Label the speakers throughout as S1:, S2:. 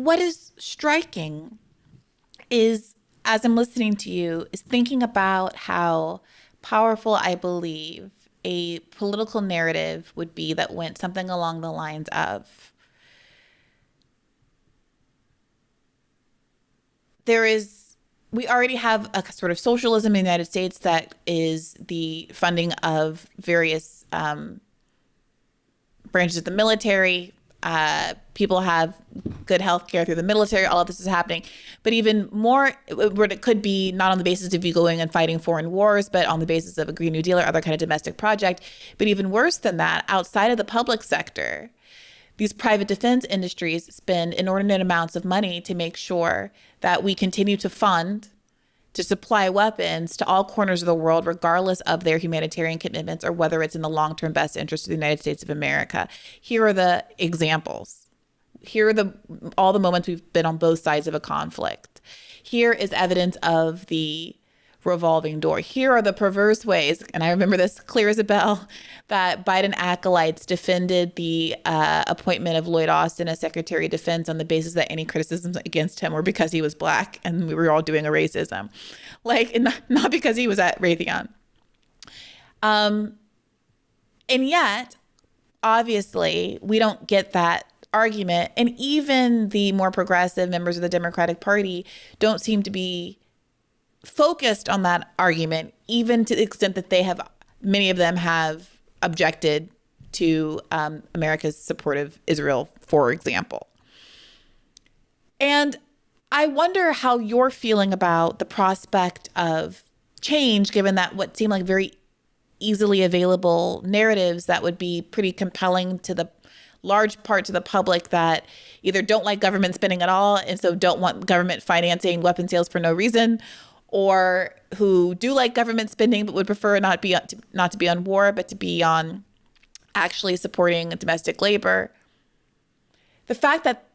S1: what is striking is, as I'm listening to you, is thinking about how powerful I believe a political narrative would be that went something along the lines of there is we already have a sort of socialism in the United States that is the funding of various branches of the military. People have good health care through the military. All of this is happening. But even more, what it could be not on the basis of you going and fighting foreign wars, but on the basis of a Green New Deal or other kind of domestic project. But even worse than that, outside of the public sector, these private defense industries spend inordinate amounts of money to make sure that we continue to fund, to supply weapons to all corners of the world, regardless of their humanitarian commitments or whether it's in the long-term best interest of the United States of America. Here are the examples. Here are all the moments we've been on both sides of a conflict. Here is evidence of the revolving door. Here are the perverse ways, and I remember this clear as a bell, that Biden acolytes defended the appointment of Lloyd Austin as Secretary of Defense on the basis that any criticisms against him were because he was Black and we were all doing a racism. Not because he was at Raytheon. And yet, obviously, we don't get that argument. And even the more progressive members of the Democratic Party don't seem to be focused on that argument, even to the extent that many of them have objected to America's support of Israel, for example. And I wonder how you're feeling about the prospect of change, given that what seem like very easily available narratives that would be pretty compelling to the large parts of the public that either don't like government spending at all and so don't want government financing weapon sales for no reason, or who do like government spending but would prefer not to be on war, but to be on actually supporting domestic labor. The fact that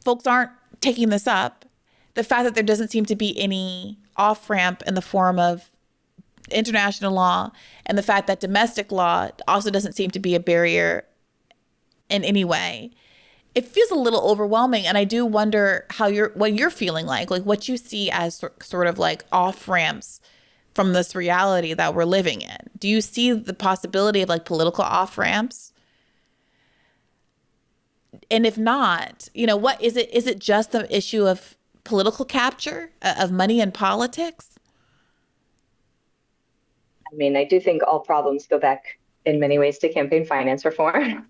S1: folks aren't taking this up, the fact that there doesn't seem to be any off-ramp in the form of international law, and the fact that domestic law also doesn't seem to be a barrier in any way, it feels a little overwhelming. And I do wonder what you're feeling like what you see as sort of like off ramps from this reality that we're living in. Do you see the possibility of like political off ramps? And if not, what is it? Is it just the issue of political capture of money and politics?
S2: I mean, I do think all problems go back in many ways to campaign finance reform.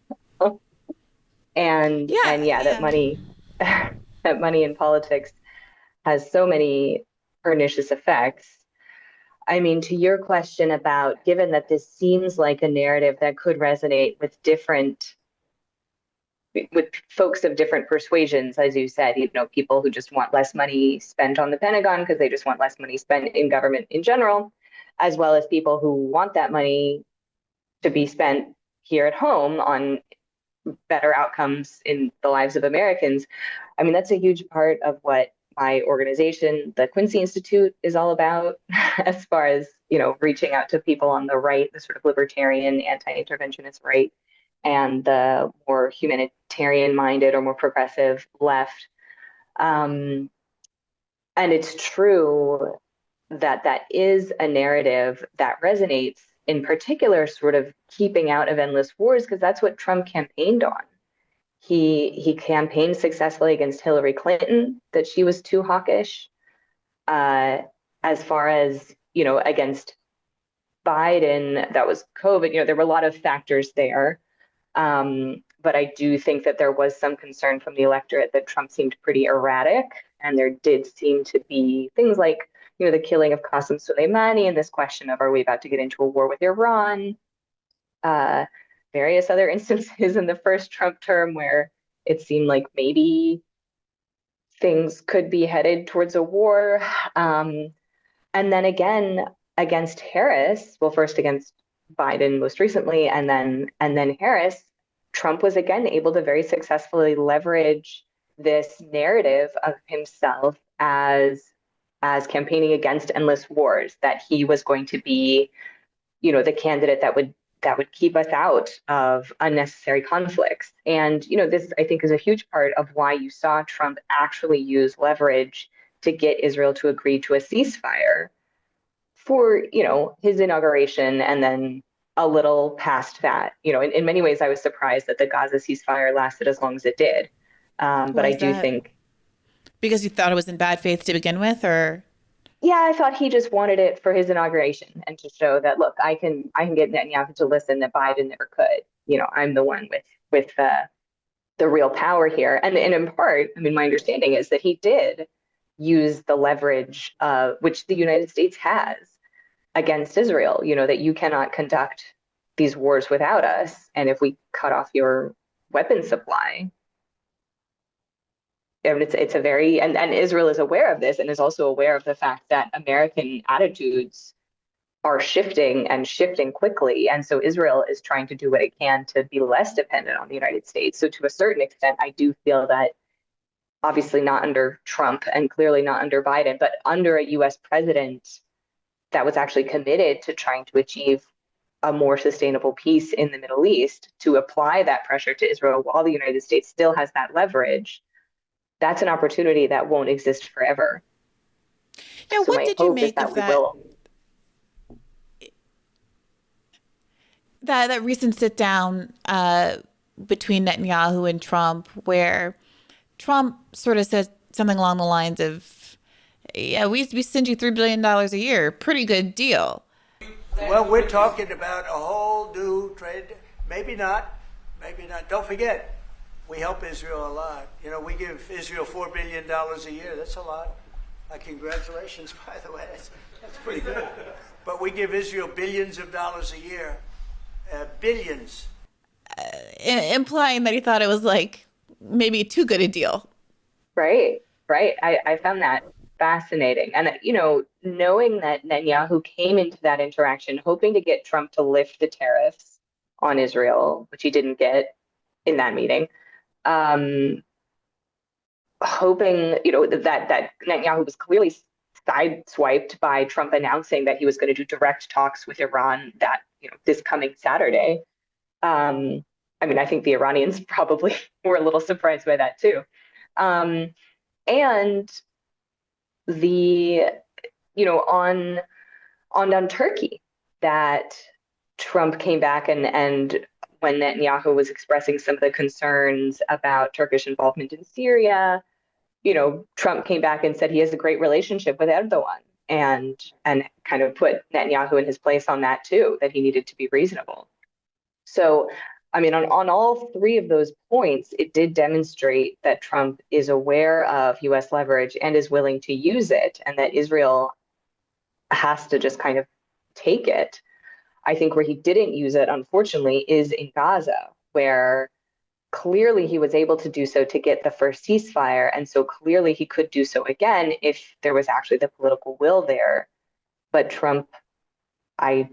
S2: That money that money in politics has so many pernicious effects. I mean, to your question about, given that this seems like a narrative that could resonate with folks of different persuasions, as you said, people who just want less money spent on the Pentagon because they just want less money spent in government in general, as well as people who want that money to be spent here at home on better outcomes in the lives of Americans. I mean, that's a huge part of what my organization, the Quincy Institute, is all about, as far as, reaching out to people on the right, the sort of libertarian, anti-interventionist right, and the more humanitarian-minded or more progressive left. And it's true that is a narrative that resonates, in particular, sort of keeping out of endless wars, because that's what Trump campaigned on. He campaigned successfully against Hillary Clinton, that she was too hawkish, as far as, against Biden, that was COVID. There were a lot of factors there. But I do think that there was some concern from the electorate that Trump seemed pretty erratic. And there did seem to be things like, the killing of Qasem Soleimani and this question of, are we about to get into a war with Iran? Various other instances in the first Trump term where it seemed like maybe things could be headed towards a war. And then again, against Harris, well, first against Biden most recently, and then Harris, Trump was again able to very successfully leverage this narrative of himself as campaigning against endless wars, that he was going to be, the candidate that that would keep us out of unnecessary conflicts. And, this I think is a huge part of why you saw Trump actually use leverage to get Israel to agree to a ceasefire for, his inauguration and then a little past that. In many ways, I was surprised that the Gaza ceasefire lasted as long as it did. But
S1: Why
S2: I
S1: is
S2: do
S1: that?
S2: think,
S1: Because you thought it was in bad faith to begin with, or
S2: yeah, I thought he just wanted it for his inauguration and to show that, look, I can get Netanyahu to listen that Biden never could. I'm the one with the real power here. And in part, I mean, my understanding is that he did use the leverage which the United States has against Israel, that you cannot conduct these wars without us. And if we cut off your weapon supply, and it's a very and Israel is aware of this and is also aware of the fact that American attitudes are shifting and shifting quickly. And so Israel is trying to do what it can to be less dependent on the United States. So to a certain extent, I do feel that obviously not under Trump and clearly not under Biden, but under a US president that was actually committed to trying to achieve a more sustainable peace in the Middle East, to apply that pressure to Israel while the United States still has that leverage, that's an opportunity that won't exist forever.
S1: yeah.
S2: So
S1: What
S2: my
S1: did you
S2: hope is
S1: make
S2: that
S1: of
S2: we will.
S1: that recent sit down between Netanyahu and Trump, where Trump sort of said something along the lines of, "Yeah, we send you $3 billion a year, pretty good deal."
S3: Well, we're talking about a whole new trade. Maybe not. Maybe not. Don't forget, we help Israel a lot. We give Israel $4 billion a year. That's a lot. Congratulations, by the way. That's pretty good. But we give Israel billions of dollars a year. Billions.
S1: Implying that he thought it was like maybe too good a deal.
S2: Right, right. I found that fascinating. And, knowing that Netanyahu came into that interaction hoping to get Trump to lift the tariffs on Israel, which he didn't get in that meeting, hoping, that Netanyahu was clearly sideswiped by Trump announcing that he was going to do direct talks with Iran that, this coming Saturday. I mean, I think the Iranians probably were a little surprised by that too. Um, and the, on Turkey, that Trump came back and when Netanyahu was expressing some of the concerns about Turkish involvement in Syria, Trump came back and said he has a great relationship with Erdogan and kind of put Netanyahu in his place on that too, that he needed to be reasonable. So, I mean, on all three of those points, it did demonstrate that Trump is aware of US leverage and is willing to use it, and that Israel has to just kind of take it. I think where he didn't use it, unfortunately, is in Gaza, where clearly he was able to do so to get the first ceasefire. And so clearly he could do so again if there was actually the political will there. But Trump, I,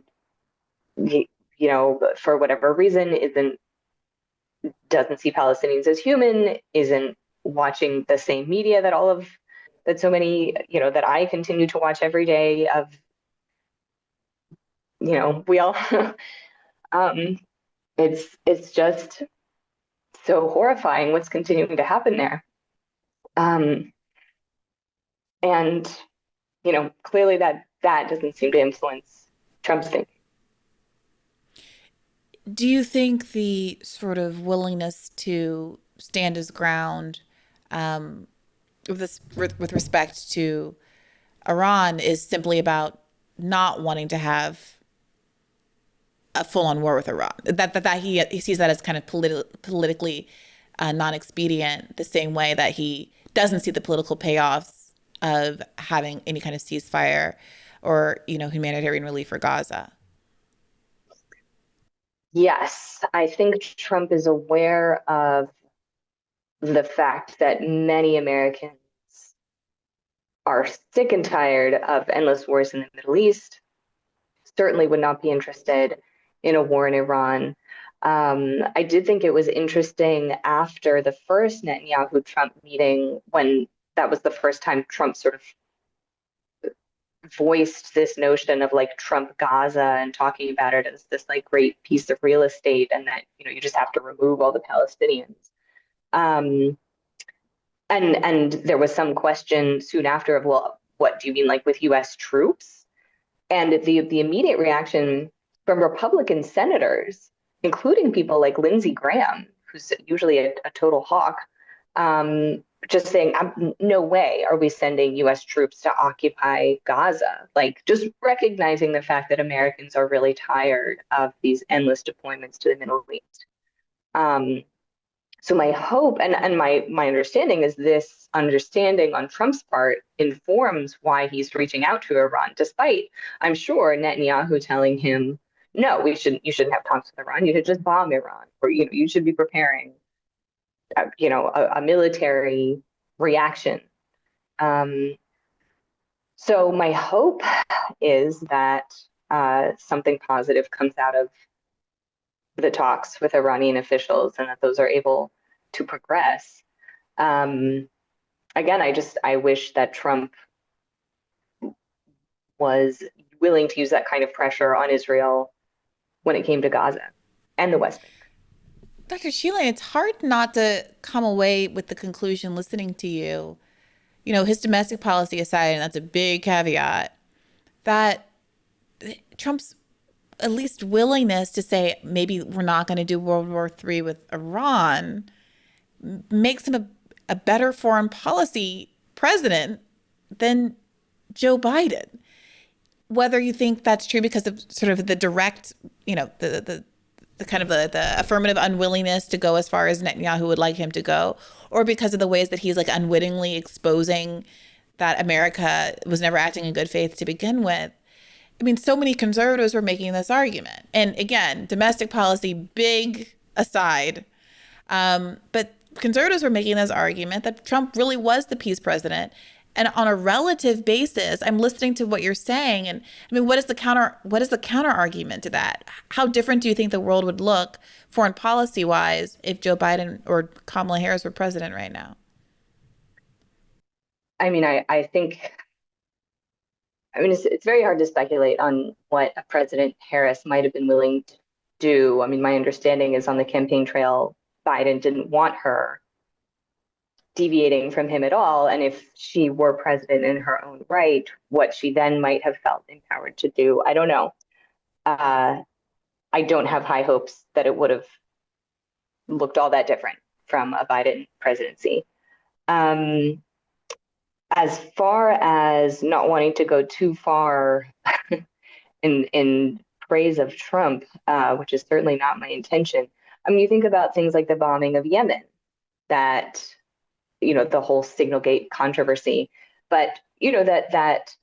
S2: for whatever reason, doesn't see Palestinians as human, isn't watching the same media that so many, that I continue to watch every day of, we all, it's just so horrifying what's continuing to happen there. And, clearly that doesn't seem to influence Trump's thinking.
S1: Do you think the sort of willingness to stand his ground with respect to Iran is simply about not wanting to have a full-on war with Iran? That he sees that as kind of politically non-expedient, the same way that he doesn't see the political payoffs of having any kind of ceasefire or humanitarian relief for Gaza.
S2: Yes, I think Trump is aware of the fact that many Americans are sick and tired of endless wars in the Middle East, certainly would not be interested in a war in Iran. I did think it was interesting after the first Netanyahu-Trump meeting, when that was the first time Trump sort of voiced this notion of like Trump Gaza and talking about it as this like great piece of real estate, and that, you know, you just have to remove all the Palestinians. And there was some question soon after of, well, what do you mean, like with U.S. troops? And the immediate reaction from Republican senators, including people like Lindsey Graham, who's usually a total hawk, just saying, no way are we sending U.S. troops to occupy Gaza. Like, just recognizing the fact that Americans are really tired of these endless deployments to the Middle East. So my hope and my understanding is this understanding on Trump's part informs why he's reaching out to Iran, despite, I'm sure, Netanyahu telling him, no, you shouldn't have talks with Iran. You should just bomb Iran, or, you know, you should be preparing, a military reaction. So my hope is that something positive comes out of the talks with Iranian officials, and that those are able to progress. Again, I wish that Trump was willing to use that kind of pressure on Israel when it came to Gaza and the West Bank.
S1: Dr. Sheline, it's hard not to come away with the conclusion listening to you, you know, his domestic policy aside, and that's a big caveat, that Trump's at least willingness to say maybe we're not going to do World War III with Iran makes him a better foreign policy president than Joe Biden. Whether you think that's true because of sort of the direct, you know, the kind of the affirmative unwillingness to go as far as Netanyahu would like him to go, or because of the ways that he's like unwittingly exposing that America was never acting in good faith to begin with. I mean, so many conservatives were making this argument. And again, domestic policy, big aside. But conservatives were making this argument that Trump really was the peace president. And on a relative basis, I'm listening to what you're saying. And I mean, what is the counter argument to that? How different do you think the world would look foreign policy wise if Joe Biden or Kamala Harris were president right now?
S2: I mean, I think, it's very hard to speculate on what a President Harris might have been willing to do. I mean, my understanding is on the campaign trail, Biden didn't want her deviating from him at all. And if she were president in her own right, what she then might have felt empowered to do, I don't know. I don't have high hopes that it would have looked all that different from a Biden presidency. As far as not wanting to go too far in praise of Trump, which is certainly not my intention. I mean, you think about things like the bombing of Yemen, that, you know, the whole Signalgate controversy, but, you know, that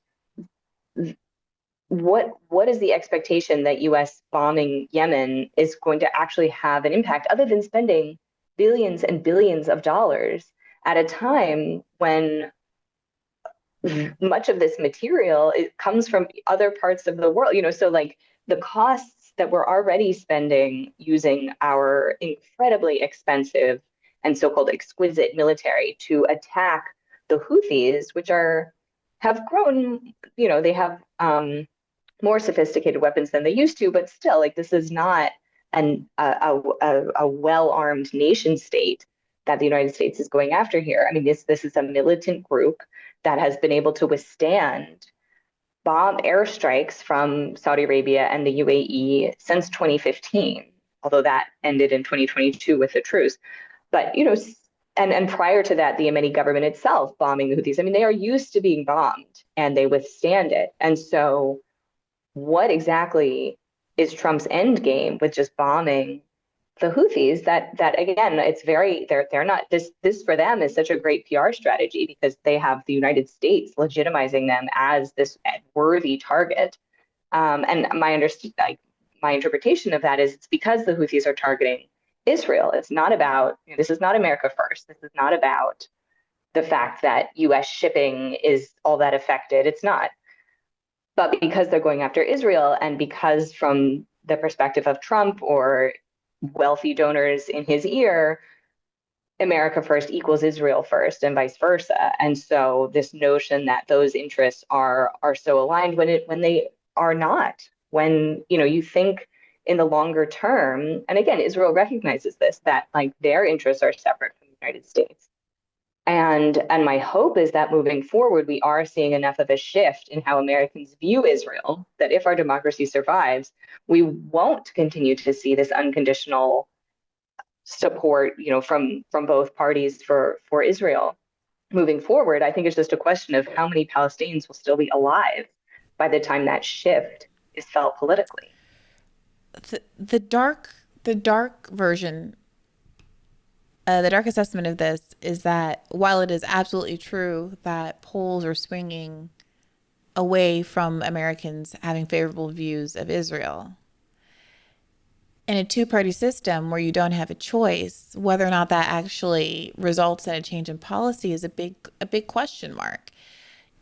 S2: what is the expectation that U.S. bombing Yemen is going to actually have an impact other than spending billions and billions of dollars at a time when much of this material, it comes from other parts of the world, you know, so like the costs that we're already spending using our incredibly expensive and so-called exquisite military to attack the Houthis, which have grown, you know, they have more sophisticated weapons than they used to, but still, like, this is not a well-armed nation state that the United States is going after here. I mean, this is a militant group that has been able to withstand bomb airstrikes from Saudi Arabia and the UAE since 2015, although that ended in 2022 with the truce. But, you know, and prior to that, the Yemeni government itself bombing the Houthis. I mean, they are used to being bombed and they withstand it. And so what exactly is Trump's end game with just bombing the Houthis? That again, it's very, they're not, this for them is such a great PR strategy because they have the United States legitimizing them as this worthy target. And my interpretation of that is it's because the Houthis are targeting Israel. It's not about, you know, this is not America first. This is not about the fact that U.S. shipping is all that affected. It's not. But because they're going after Israel, and because from the perspective of Trump or wealthy donors in his ear, America first equals Israel first and vice versa. And so this notion that those interests are so aligned when they are not, when you think in the longer term, and again, Israel recognizes this, that like their interests are separate from the United States. And my hope is that moving forward, we are seeing enough of a shift in how Americans view Israel that if our democracy survives, we won't continue to see this unconditional support, from both parties for Israel. Moving forward, I think it's just a question of how many Palestinians will still be alive by the time that shift is felt politically.
S1: The dark version, the dark assessment of this is that while it is absolutely true that polls are swinging away from Americans having favorable views of Israel, in a two-party system where you don't have a choice, whether or not that actually results in a change in policy is a big question mark.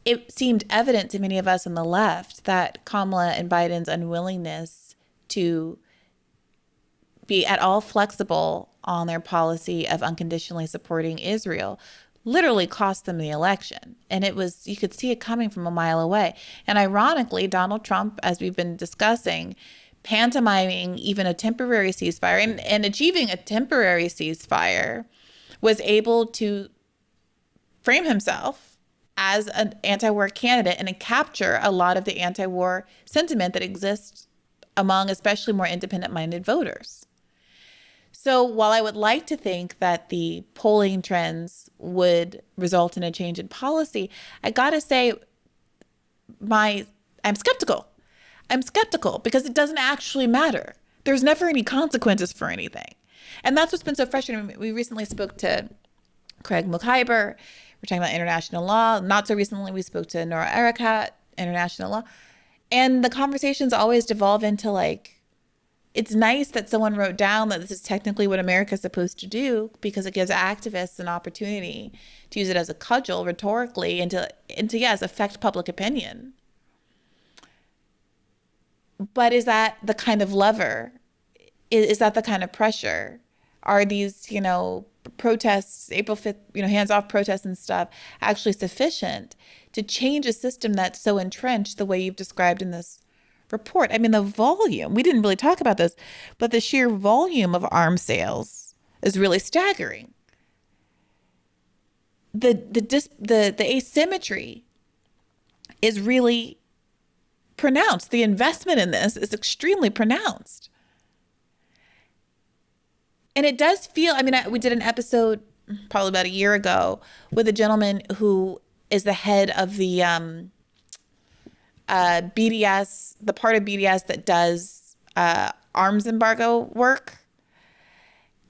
S1: It seemed evident to many of us on the left that Kamala and Biden's unwillingness to be at all flexible on their policy of unconditionally supporting Israel literally cost them the election. And you could see it coming from a mile away. And ironically, Donald Trump, as we've been discussing, pantomiming even a temporary ceasefire and achieving a temporary ceasefire, was able to frame himself as an anti-war candidate and capture a lot of the anti-war sentiment that exists among especially more independent-minded voters. So while I would like to think that the polling trends would result in a change in policy, I gotta say I'm skeptical. I'm skeptical because it doesn't actually matter. There's never any consequences for anything. And that's what's been so frustrating. We recently spoke to Craig Mukhiber. We're talking about international law. Not so recently, we spoke to Nora Erekat, international law. And the conversations always devolve into like, it's nice that someone wrote down that this is technically what America's supposed to do because it gives activists an opportunity to use it as a cudgel rhetorically and to yes, affect public opinion. But is that the kind of lever? Is that the kind of pressure? Are these, protests, April 5th, hands off protests and stuff actually sufficient to change a system that's so entrenched the way you've described in this report? I mean, the volume, we didn't really talk about this, but the sheer volume of arms sales is really staggering. The asymmetry is really pronounced. The investment in this is extremely pronounced. And it does feel, we did an episode probably about a year ago with a gentleman who is the head of the BDS, the part of BDS that does arms embargo work.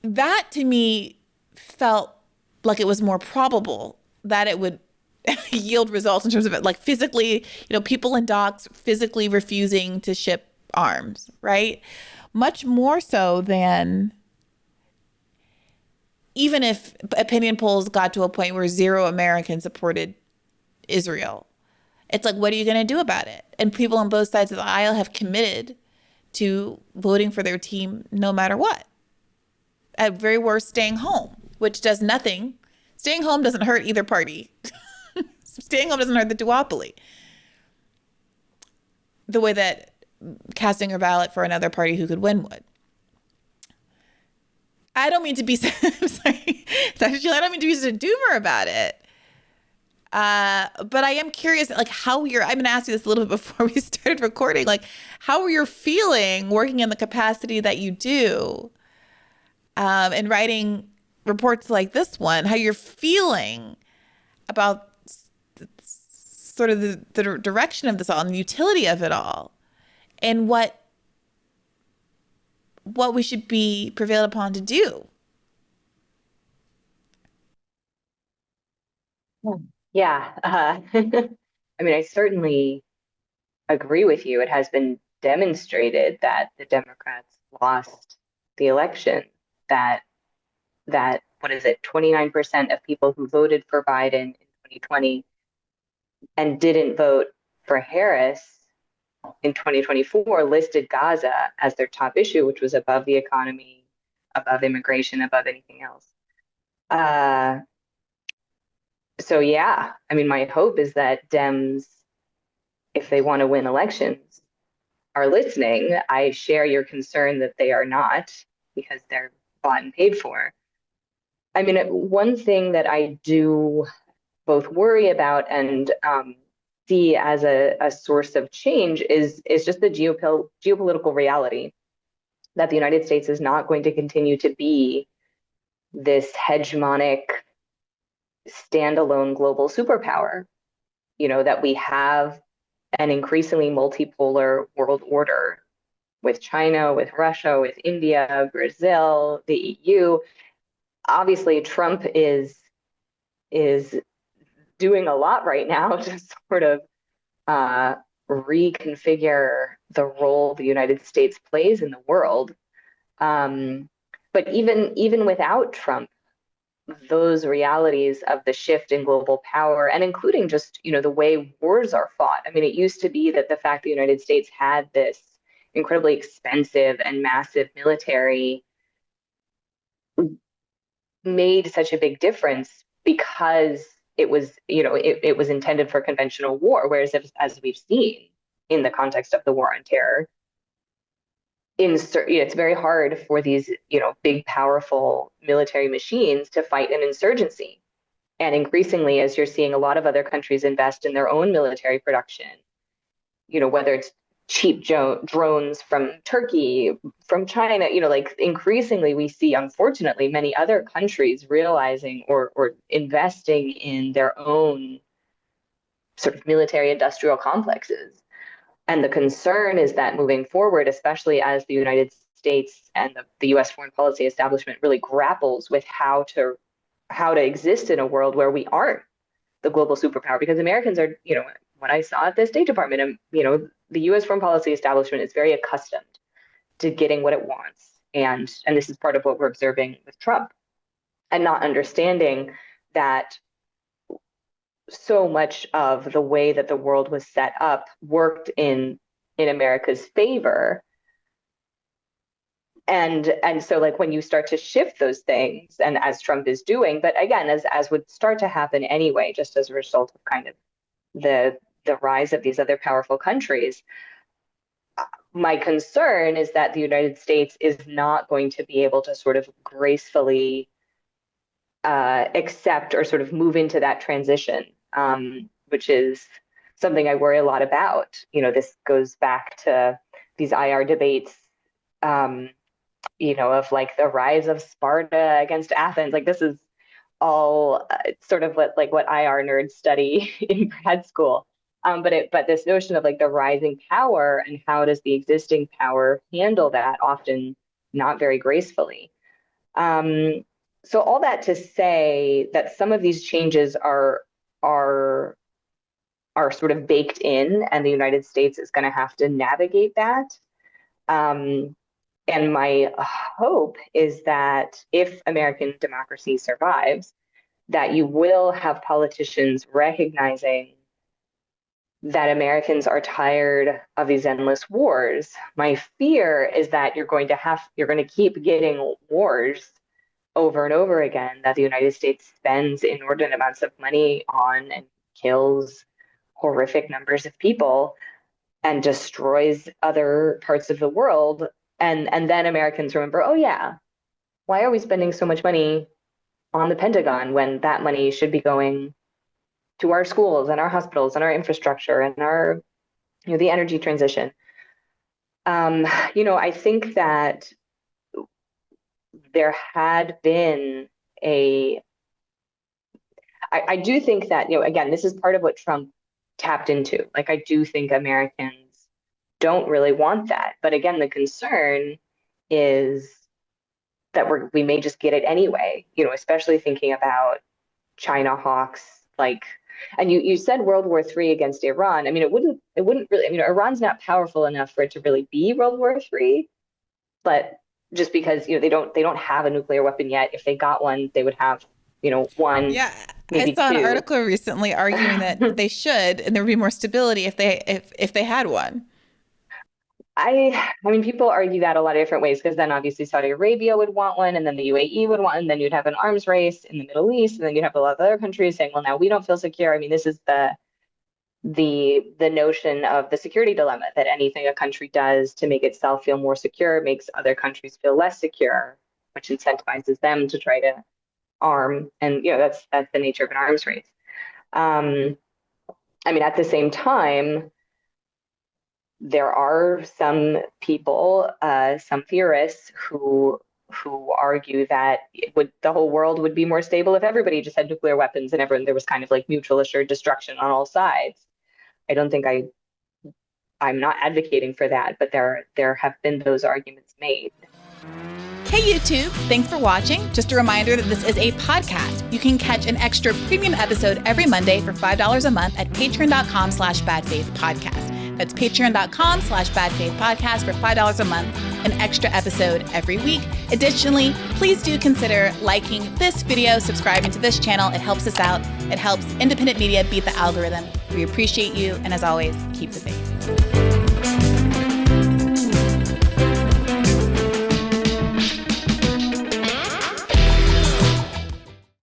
S1: That to me felt like it was more probable that it would yield results in terms of it, like physically, people in docks physically refusing to ship arms, right? Much more so than even if opinion polls got to a point where 0 Americans supported Israel. It's like, what are you going to do about it? And people on both sides of the aisle have committed to voting for their team no matter what. At very worst, staying home, which does nothing. Staying home doesn't hurt either party. Staying home doesn't hurt the duopoly the way that casting your ballot for another party who could win would. I don't mean to be, I'm sorry, Dr. Sheila, I don't mean to be such a doomer about it. But I am curious, like I'm going to ask you this a little bit before we started recording, like how you're feeling working in the capacity that you do, and writing reports like this one, how you're feeling about sort of the direction of this all and the utility of it all, and what we should be prevailed upon to do.
S2: Yeah. I certainly agree with you. It has been demonstrated that the Democrats lost the election, that what is it, 29% of people who voted for Biden in 2020 and didn't vote for Harris in 2024 listed Gaza as their top issue, which was above the economy, above immigration, above anything else. Uh, so yeah, I mean, my hope is that Dems, if they want to win elections, are listening. I share your concern that they are not because they're bought and paid for. I mean, one thing that I do both worry about and see as a source of change is just the geopolitical reality that the United States is not going to continue to be this hegemonic standalone global superpower. You know, that we have an increasingly multipolar world order with China, with Russia, with India, Brazil, the EU. Obviously, Trump is doing a lot right now to sort of uh, reconfigure the role the United States plays in the world. But even without Trump, those realities of the shift in global power, and including just the way wars are fought. I mean, it used to be that the fact the United States had this incredibly expensive and massive military made such a big difference because it was it was intended for conventional war. Whereas as we've seen in the context of the war on terror, it's very hard for these big powerful military machines to fight an insurgency. And increasingly, as you're seeing a lot of other countries invest in their own military production, whether it's cheap drones from Turkey, from China, like increasingly we see, unfortunately, many other countries realizing or investing in their own sort of military industrial complexes. And the concern is that moving forward, especially as the United States and the US foreign policy establishment really grapples with how to exist in a world where we aren't the global superpower, because Americans are, what I saw at the State Department, the US foreign policy establishment is very accustomed to getting what it wants. And this is part of what we're observing with Trump, and not understanding that so much of the way that the world was set up worked in America's favor. And so like when you start to shift those things, and as Trump is doing, but again, as would start to happen anyway, just as a result of kind of the rise of these other powerful countries, my concern is that the United States is not going to be able to sort of gracefully accept or sort of move into that transition, which is something I worry a lot about. This goes back to these IR debates, of like the rise of Sparta against Athens. Like this is all sort of what IR nerds study in grad school. But this notion of like the rising power and how does the existing power handle that, often not very gracefully. So all that to say that some of these changes are sort of baked in, and the United States is going to have to navigate that. And my hope is that if American democracy survives, that you will have politicians recognizing that Americans are tired of these endless wars. My fear is that you're going to keep getting wars over and over again that the United States spends inordinate amounts of money on and kills horrific numbers of people and destroys other parts of the world. And then Americans remember, oh yeah, why are we spending so much money on the Pentagon when that money should be going to our schools and our hospitals and our infrastructure and our, the energy transition? I think that there had been I do think that, again, this is part of what Trump tapped into. Like, I do think Americans don't really want that. But again, the concern is that we may just get it anyway, especially thinking about China hawks, like, and you said World War III against Iran. I mean, it wouldn't really, Iran's not powerful enough for it to really be World War III, but just because, they don't have a nuclear weapon yet. If they got one, they would have, one,
S1: Yeah,
S2: maybe
S1: I saw
S2: two.
S1: an article recently arguing that they should, and there would be more stability if they had one.
S2: I mean, people argue that a lot of different ways, because then obviously Saudi Arabia would want one, and then the UAE would want, and then you'd have an arms race in the Middle East, and then you'd have a lot of other countries saying, well, now we don't feel secure. I mean, this is the notion of the security dilemma, that anything a country does to make itself feel more secure makes other countries feel less secure, which incentivizes them to try to arm. And that's the nature of an arms race. I mean, at the same time, there are some people, some theorists who argue that the whole world would be more stable if everybody just had nuclear weapons and there was kind of like mutual assured destruction on all sides. I don't think I'm not advocating for that, but there have been those arguments made.
S1: Hey YouTube, thanks for watching. Just a reminder that this is a podcast. You can catch an extra premium episode every Monday for $5 a month at patreon.com/badfaithpodcast. That's patreon.com/badfaithpodcast for $5 a month, an extra episode every week. Additionally, please do consider liking this video, subscribing to this channel. It helps us out. It helps independent media beat the algorithm. We appreciate you. And as always, keep the faith.